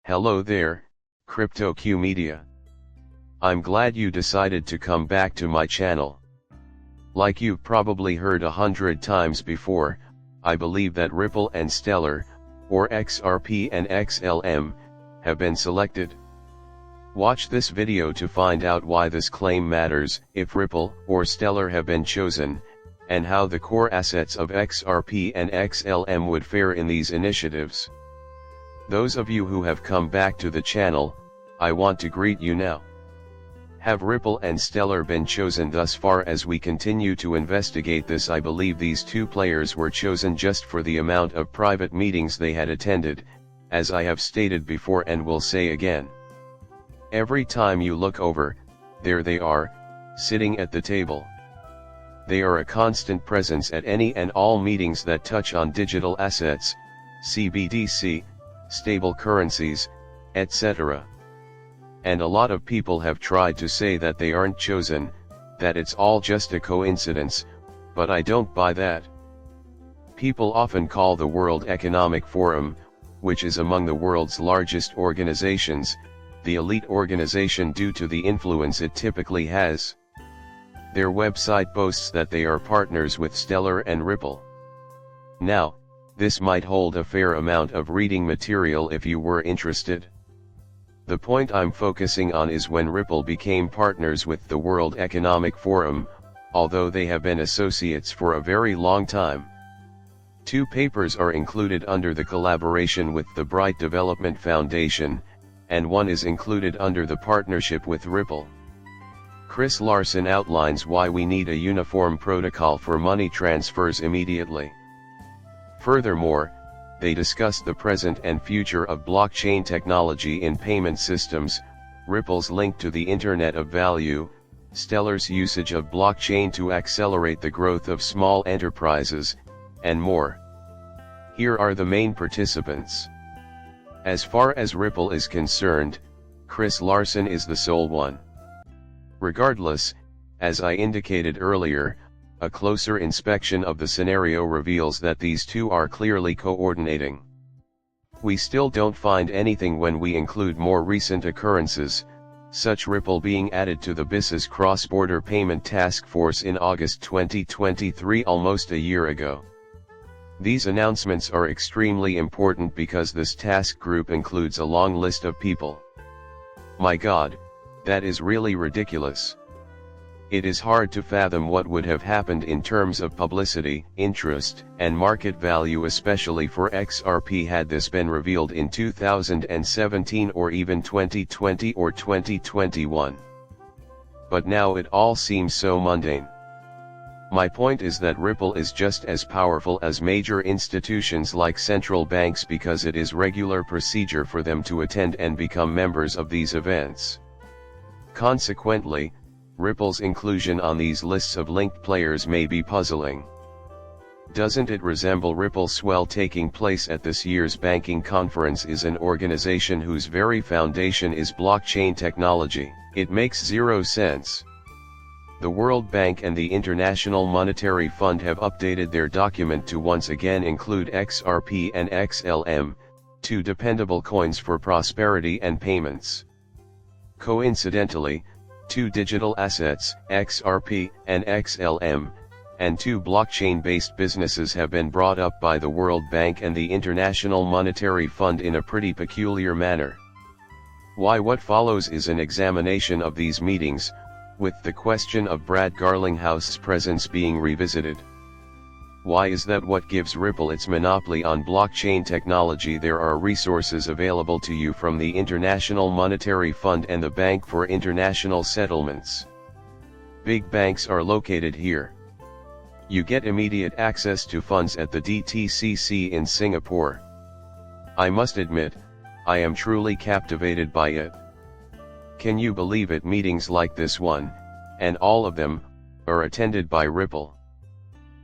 Hello there, CryptoQ Media. I'm glad you decided to come back to my channel. Like you've probably heard 100 times before, I believe that Ripple and Stellar, or XRP and Xlm, have been selected. Watch this video to find out why this claim matters, if Ripple or Stellar have been chosen, and how the core assets of XRP and Xlm would fare in these initiatives. Those of you who have come back to the channel, I want to greet you now. Have Ripple and Stellar been chosen thus far? As we continue to investigate this, I believe these two players were chosen just for the amount of private meetings they had attended, as I have stated before and will say again. Every time you look over, there they are, sitting at the table. They are a constant presence at any and all meetings that touch on digital assets, CBDC, stable currencies, etc. And a lot of people have tried to say that they aren't chosen, that it's all just a coincidence, but I don't buy that. People often call the World Economic Forum, which is among the world's largest organizations, the elite organization due to the influence it typically has. Their website boasts that they are partners with Stellar and Ripple. Now, this might hold a fair amount of reading material if you were interested. The point I'm focusing on is when Ripple became partners with the World Economic Forum, although they have been associates for a very long time. Two papers are included under the collaboration with the Bright Development Foundation, and one is included under the partnership with Ripple. Chris Larsen outlines why we need a uniform protocol for money transfers immediately. Furthermore, they discuss the present and future of blockchain technology in payment systems, Ripple's link to the Internet of Value, Stellar's usage of blockchain to accelerate the growth of small enterprises, and more. Here are the main participants. As far as Ripple is concerned, Chris Larsen is the sole one. Regardless, as I indicated earlier, a closer inspection of the scenario reveals that these two are clearly coordinating. We still don't find anything when we include more recent occurrences, such Ripple being added to the BIS's cross-border payment task force in August 2023, almost a year ago. These announcements are extremely important because this task group includes a long list of people. My God, that is really ridiculous. It is hard to fathom what would have happened in terms of publicity, interest, and market value, especially for XRP, had this been revealed in 2017 or even 2020 or 2021. But now it all seems so mundane. My point is that Ripple is just as powerful as major institutions like central banks because it is regular procedure for them to attend and become members of these events. Consequently, Ripple's inclusion on these lists of linked players may be puzzling. Doesn't it resemble Ripple Swell taking place at this year's banking conference is an organization whose very foundation is blockchain technology? It makes zero sense. The World Bank and the International Monetary Fund have updated their document to once again include XRP and Xlm, two dependable coins for prosperity and payments. Coincidentally, two digital assets, XRP and Xlm, and two blockchain-based businesses have been brought up by the World Bank and the International Monetary Fund in a pretty peculiar manner. Why? What follows is an examination of these meetings, with the question of Brad Garlinghouse's presence being revisited. Why is that? What gives Ripple its monopoly on blockchain technology? There are resources available to you from the International Monetary Fund and the Bank for International Settlements. Big banks are located here. You get immediate access to funds at the DTCC in Singapore. I must admit, I am truly captivated by it. Can you believe it? Meetings like this one, and all of them, are attended by Ripple.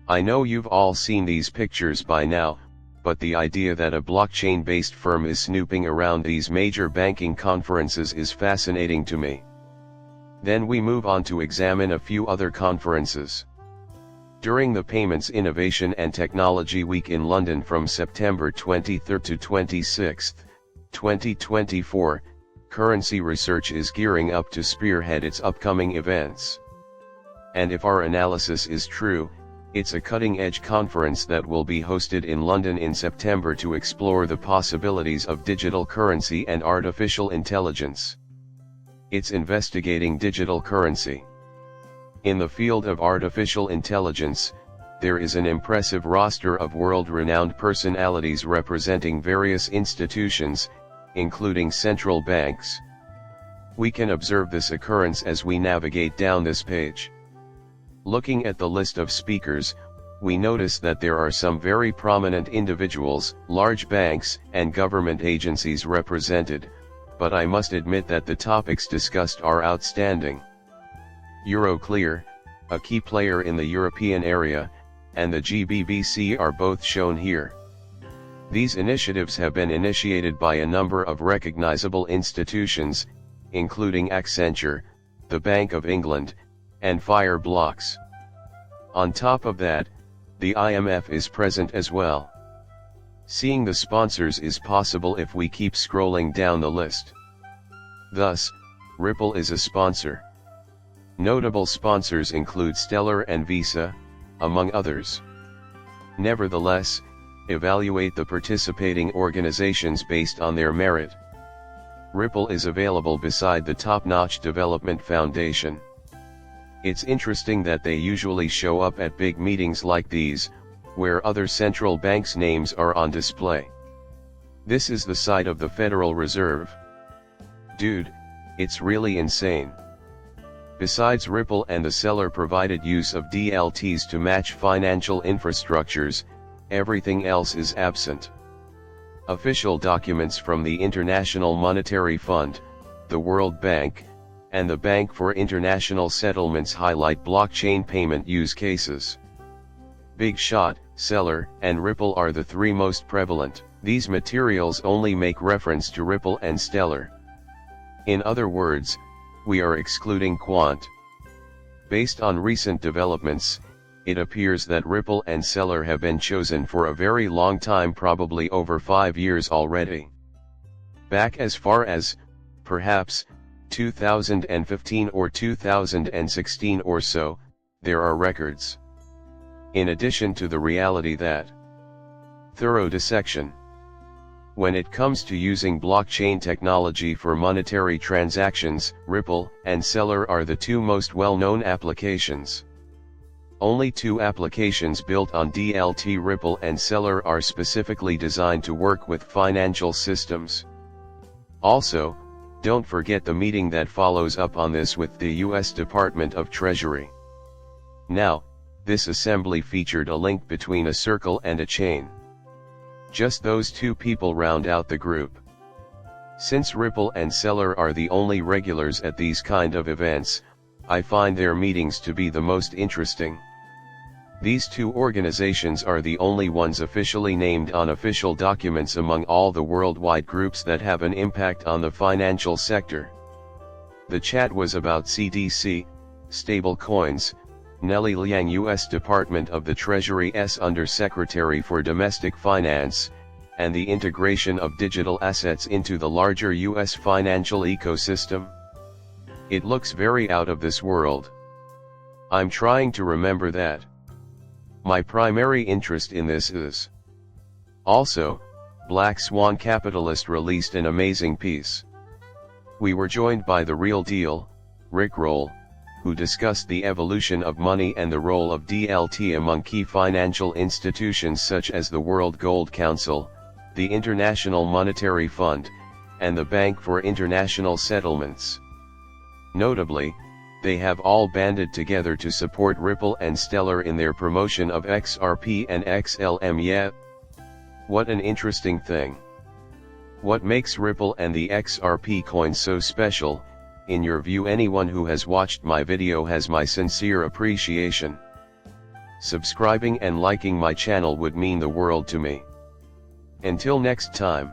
I know you've all seen these pictures by now, but the idea that a blockchain-based firm is snooping around these major banking conferences is fascinating to me. Then we move on to examine a few other conferences. During the Payments Innovation and Technology Week in London from September 23 to 26, 2024, currency research is gearing up to spearhead its upcoming events. And if our analysis is true, it's a cutting-edge conference that will be hosted in London in September to explore the possibilities of digital currency and artificial intelligence. It's investigating digital currency. In the field of artificial intelligence, there is an impressive roster of world-renowned personalities representing various institutions, including central banks. We can observe this occurrence as we navigate down this page. Looking at the list of speakers, we notice that there are some very prominent individuals, large banks, and government agencies represented, but I must admit that the topics discussed are outstanding. Euroclear, a key player in the European area, and the GBBC are both shown here. These initiatives have been initiated by a number of recognizable institutions, including Accenture, the Bank of England, and Fireblocks. On top of that, the IMF is present as well. Seeing the sponsors is possible if we keep scrolling down the list. Thus, Ripple is a sponsor. Notable sponsors include Stellar and Visa, among others. Nevertheless, evaluate the participating organizations based on their merit. Ripple is available beside the top-notch Development Foundation. It's interesting that they usually show up at big meetings like these, where other central banks' names are on display. This is the site of the Federal Reserve. Dude, it's really insane. Besides Ripple and the seller provided use of DLTs to match financial infrastructures, everything else is absent. Official documents from the International Monetary Fund, the World Bank, and the Bank for International Settlements highlight blockchain payment use cases. Big Shot, Seller, and Ripple are the three most prevalent. These materials only make reference to Ripple and Stellar. In other words, we are excluding Quant. Based on recent developments, it appears that Ripple and Stellar have been chosen for a very long time, probably over 5 years already. Back as far as, perhaps, 2015 or 2016 or so, there are records. In addition to the reality that thorough dissection. When it comes to using blockchain technology for monetary transactions, Ripple and Stellar are the two most well-known applications. Only two applications built on DLT, Ripple and Stellar, are specifically designed to work with financial systems. Also, don't forget the meeting that follows up on this with the US Department of Treasury. Now, this assembly featured a link between a circle and a chain. Just those two people round out the group. Since Ripple and Stellar are the only regulars at these kind of events, I find their meetings to be the most interesting. These two organizations are the only ones officially named on official documents among all the worldwide groups that have an impact on the financial sector. The chat was about CDC, stablecoins, Nellie Liang, U.S. Department of the Treasury's Undersecretary for Domestic Finance, and the integration of digital assets into the larger U.S. financial ecosystem. It looks very out of this world. I'm trying to remember that. My primary interest in this is. Also, Black Swan Capitalist released an amazing piece. We were joined by The Real Deal, Rick Roll, who discussed the evolution of money and the role of DLT among key financial institutions such as the World Gold Council, the International Monetary Fund, and the Bank for International Settlements. Notably, they have all banded together to support Ripple and Stellar in their promotion of XRP and Xlm.Xrp. What an interesting thing. What makes Ripple and the XRP coin so special? In your view, anyone who has watched my video has my sincere appreciation. Subscribing and liking my channel would mean the world to me. Until next time.